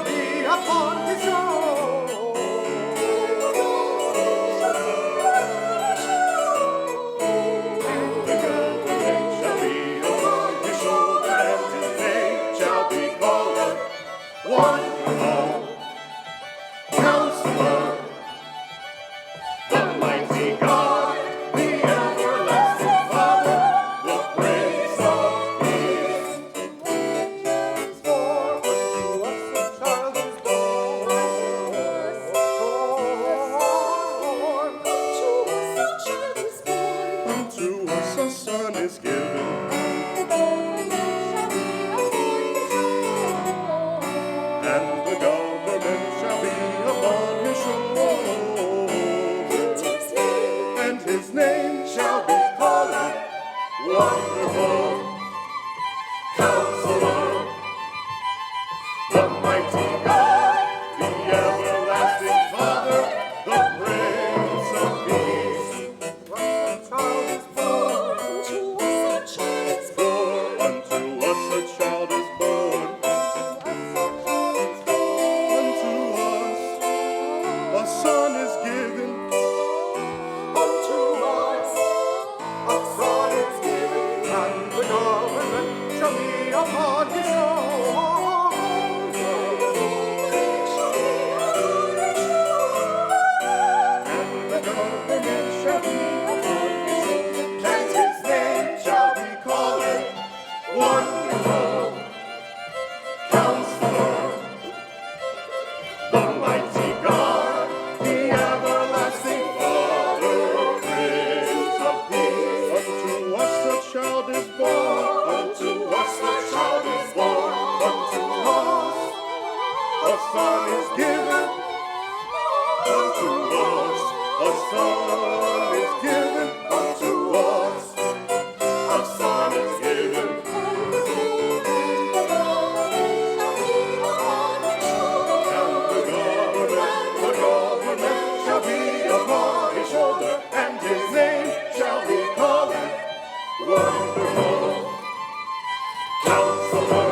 be upon his shoulder. And the government shall be upon his shoulder, and his name shall be called Wonderful Counselor, the mighty God, the everlasting Father, the Prince of Peace. For unto us a child is born, unto us a son is given, and the government shall be upon his shoulder, and his name shall be called Wonderful Counselor, the mighty God, the everlasting Father, the Prince of Peace. Unto us a child is born, unto us a son is given, unto us a son is given, and the government shall be upon his shoulder. And the government shall be upon his shoulder, and his name shall be called Wonderful Counselor, the mighty God, the everlasting Father, Prince of Peace. Unto us a child is born, unto us a child is born, unto us a son is given, unto us a son is given, unto us a son is given. The government shall be upon his shoulder, and his name shall be called Wonderful Counselor.